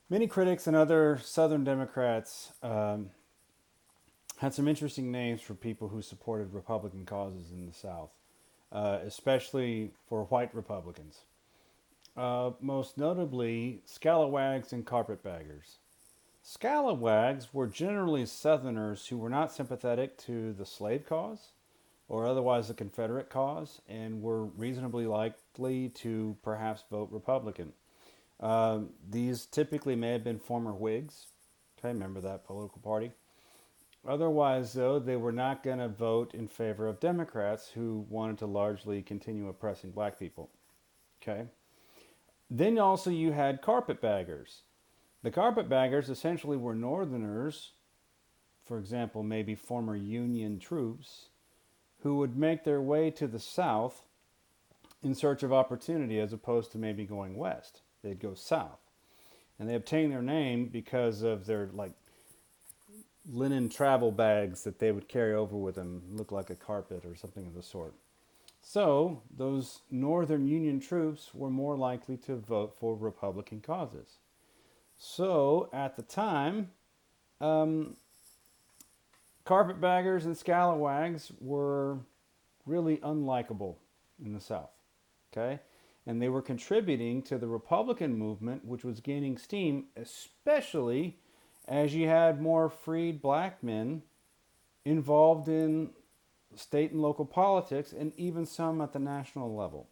Many critics and other Southern Democrats had some interesting names for people who supported Republican causes in the South, especially for white Republicans. Most notably, scalawags and carpetbaggers. Scalawags were generally Southerners who were not sympathetic to the slave cause or otherwise the Confederate cause and were reasonably likely to perhaps vote Republican. These typically may have been former Whigs. Okay, remember that political party. Otherwise, though, they were not going to vote in favor of Democrats who wanted to largely continue oppressing black people. Okay. Then also you had carpetbaggers. The carpetbaggers essentially were Northerners, for example, maybe former Union troops, who would make their way to the South in search of opportunity as opposed to maybe going west. They'd go south. And they obtained their name because of their like linen travel bags that they would carry over with them, look like a carpet or something of the sort. So, those Northern Union troops were more likely to vote for Republican causes. So, at the time, um, carpetbaggers and scalawags were really unlikable in the South. Okay? And they were contributing to the Republican movement, which was gaining steam, especially as you had more freed black men involved in state and local politics, and even some at the national level.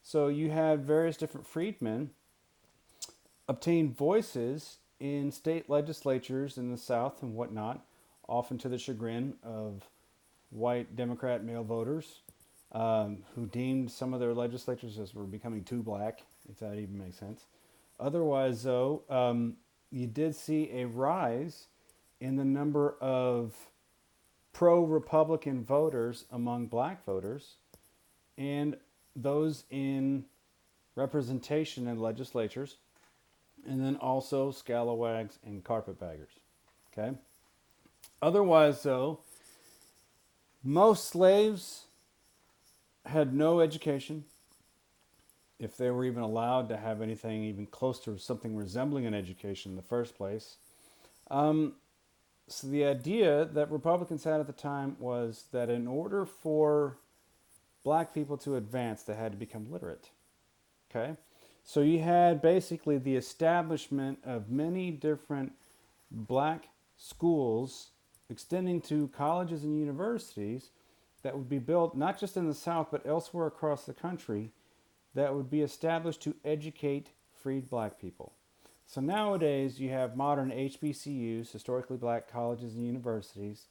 So you had various different freedmen obtain voices in state legislatures in the South and whatnot, often to the chagrin of white Democrat male voters who deemed some of their legislatures as were becoming too black, if that even makes sense. Otherwise, though, you did see a rise in the number of pro Republican voters among black voters and those in representation in legislatures, and then also scalawags and carpetbaggers. Okay? Otherwise, though, most slaves had no education, if they were even allowed to have anything even close to something resembling an education in the first place. Um, so the idea that Republicans had at the time was that in order for black people to advance, they had to become literate. Okay? So you had basically the establishment of many different black schools extending to colleges and universities that would be built not just in the South but elsewhere across the country that would be established to educate freed black people. So nowadays you have modern HBCUs, historically black colleges and universities,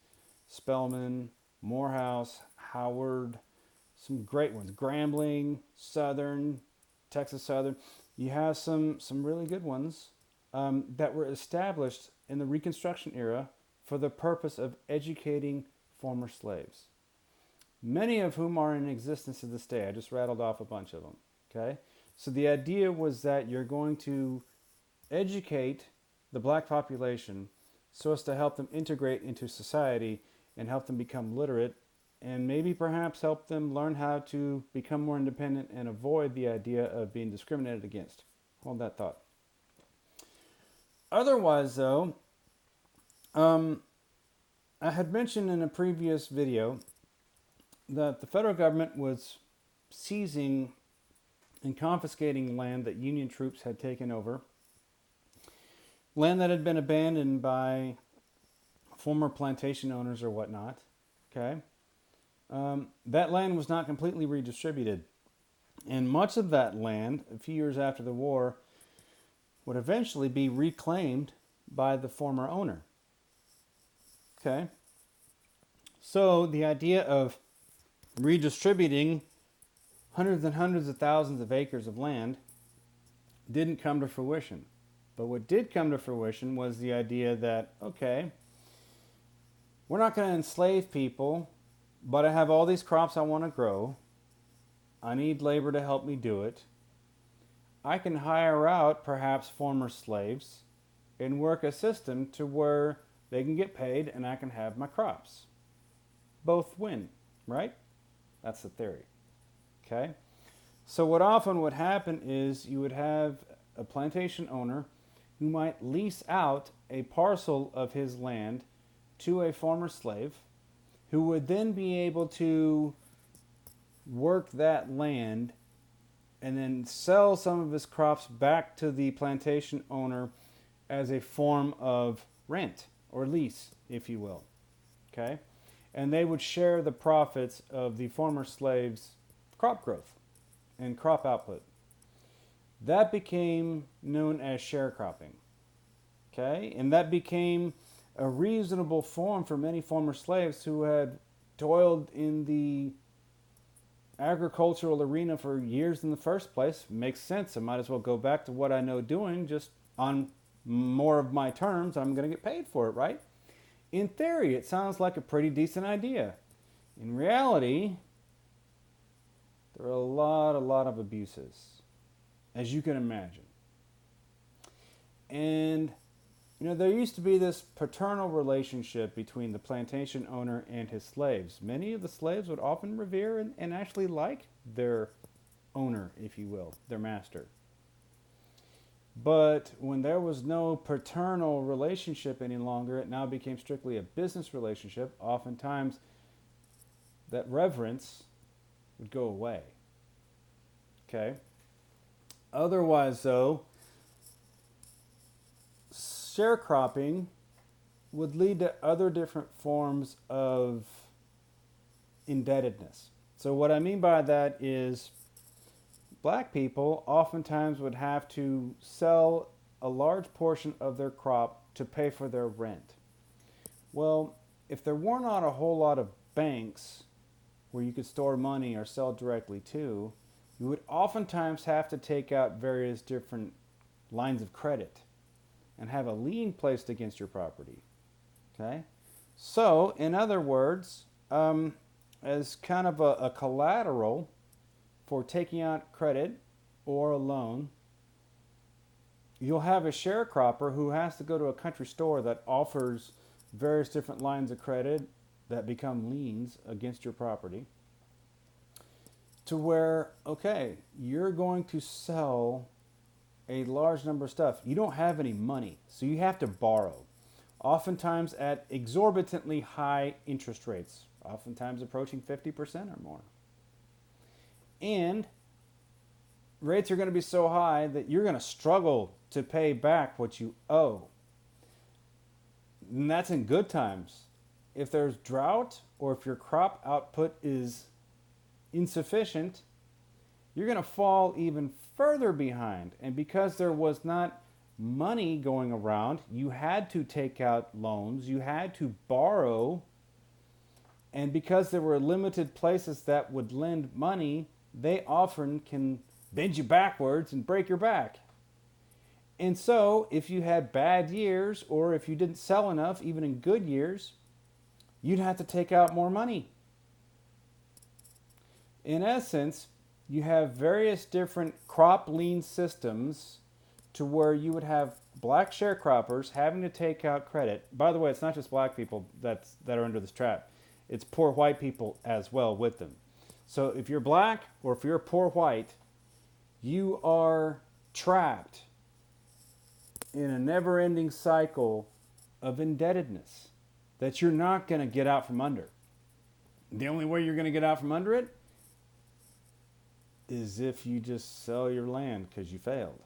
Spelman, Morehouse, Howard, some great ones, Grambling, Southern, Texas Southern. You have some really good ones that were established in the Reconstruction era for the purpose of educating former slaves, many of whom are in existence to this day. I just rattled off a bunch of them. Okay, so the idea was that you're going to educate the black population so as to help them integrate into society and help them become literate and maybe perhaps help them learn how to become more independent and avoid the idea of being discriminated against. Hold that thought. Otherwise, though, um, I had mentioned in a previous video that the federal government was seizing and confiscating land that Union troops had taken over, land that had been abandoned by former plantation owners or whatnot. Okay, that land was not completely redistributed, and much of that land, a few years after the war, would eventually be reclaimed by the former owner. Okay, so the idea of redistributing hundreds and hundreds of thousands of acres of land didn't come to fruition. But what did come to fruition was the idea that, okay, we're not going to enslave people, but I have all these crops I want to grow. I need labor to help me do it. I can hire out perhaps former slaves and work a system to where they can get paid and I can have my crops. Both win, right? That's the theory. Okay? So what often would happen is you would have a plantation owner who might lease out a parcel of his land to a former slave who would then be able to work that land and then sell some of his crops back to the plantation owner as a form of rent or lease, if you will. Okay? And they would share the profits of the former slave's crop growth and crop output. That became known as sharecropping. Okay? And that became a reasonable form for many former slaves who had toiled in the agricultural arena for years in the first place. Makes sense. I might as well go back to what I know doing, just on more of my terms. I'm going to get paid for it, right? In theory, it sounds like a pretty decent idea. In reality, there are a lot of abuses, as you can imagine. And there used to be this paternal relationship between the plantation owner and his slaves. Many of the slaves would often revere and actually like their owner, if you will, their master. But when there was no paternal relationship any longer, it now became strictly a business relationship. Oftentimes, that reverence would go away. Okay? Otherwise, though, sharecropping would lead to other different forms of indebtedness. So what I mean by that is black people oftentimes would have to sell a large portion of their crop to pay for their rent. Well, if there were not a whole lot of banks where you could store money or sell directly to, you would oftentimes have to take out various different lines of credit and have a lien placed against your property. Okay? So, in other words, as kind of a collateral for taking out credit or a loan, you'll have a sharecropper who has to go to a country store that offers various different lines of credit that become liens against your property, to where, okay, you're going to sell a large number of stuff. You don't have any money, so you have to borrow, oftentimes at exorbitantly high interest rates, oftentimes approaching 50% or more. And rates are going to be so high that you're going to struggle to pay back what you owe. And that's in good times. If there's drought or if your crop output is insufficient, you're going to fall even further behind. And because there was not money going around, you had to take out loans, you had to borrow. And because there were limited places that would lend money, they often can bend you backwards and break your back. And so, if you had bad years, or if you didn't sell enough, even in good years, you'd have to take out more money. In essence, you have various different crop lien systems to where you would have black sharecroppers having to take out credit. By the way, it's not just black people that are under this trap. It's poor white people as well with them. So if you're black or if you're a poor white, you are trapped in a never-ending cycle of indebtedness that you're not going to get out from under. The only way you're going to get out from under it is if you just sell your land because you failed.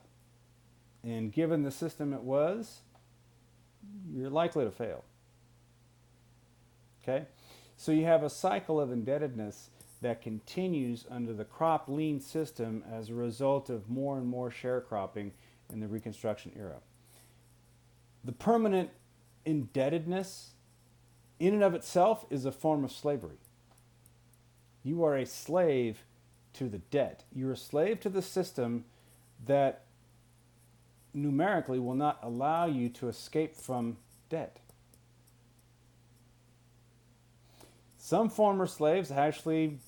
And given the system it was, you're likely to fail. Okay? So you have a cycle of indebtedness that continues under the crop lien system as a result of more and more sharecropping in the Reconstruction era. The permanent indebtedness in and of itself is a form of slavery. You are a slave to the debt. You're a slave to the system that numerically will not allow you to escape from debt. Some former slaves actually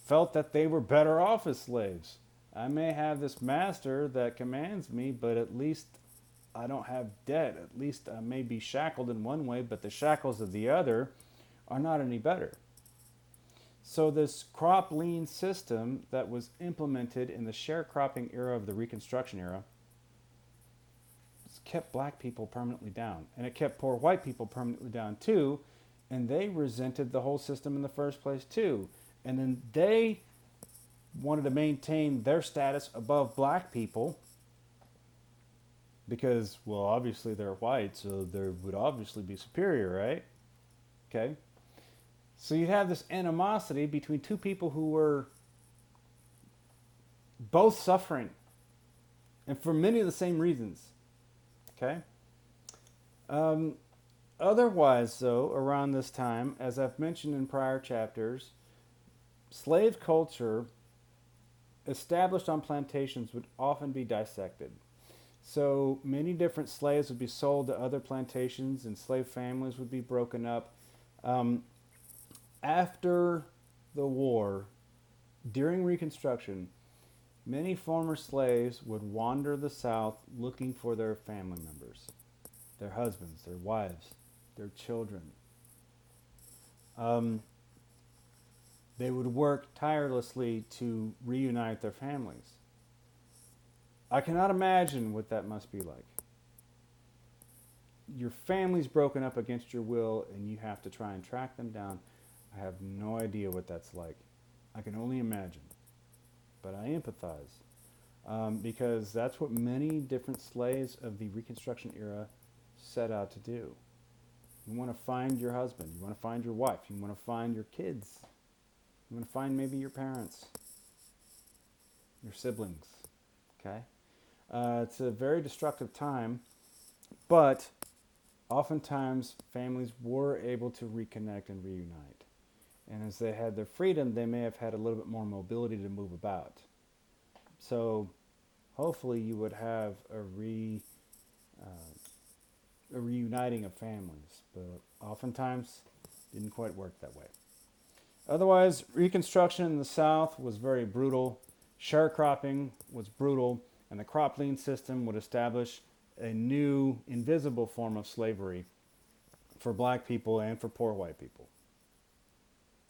felt that they were better off as slaves. I may have this master that commands me, but at least I don't have debt. At least I may be shackled in one way, but the shackles of the other are not any better. So this crop lien system that was implemented in the sharecropping era of the Reconstruction era is kept black people permanently down. And it kept poor white people permanently down too. And they resented the whole system in the first place too. And then they wanted to maintain their status above black people because, well, obviously they're white, so they would obviously be superior, right? Okay. So you have this animosity between two people who were both suffering, and for many of the same reasons. Okay. Um, Otherwise, though, around this time, as I've mentioned in prior chapters, slave culture established on plantations would often be dissected. So many different slaves would be sold to other plantations, and slave families would be broken up. Um, After the war, during Reconstruction, many former slaves would wander the South looking for their family members, their husbands, their wives, their children. Um, they would work tirelessly to reunite their families. I cannot imagine what that must be like. Your family's broken up against your will and you have to try and track them down. I have no idea what that's like. I can only imagine. But I empathize because that's what many different slaves of the Reconstruction era set out to do. You want to find your husband. You want to find your wife. You want to find your kids. You want to find maybe your parents, your siblings. Okay? It's a very destructive time, but oftentimes families were able to reconnect and reunite. And as they had their freedom, they may have had a little bit more mobility to move about. So hopefully you would have a reuniting of families, but oftentimes didn't quite work that way. Otherwise, Reconstruction in the South was very brutal. Sharecropping was brutal, and the crop lien system would establish a new invisible form of slavery for black people and for poor white people.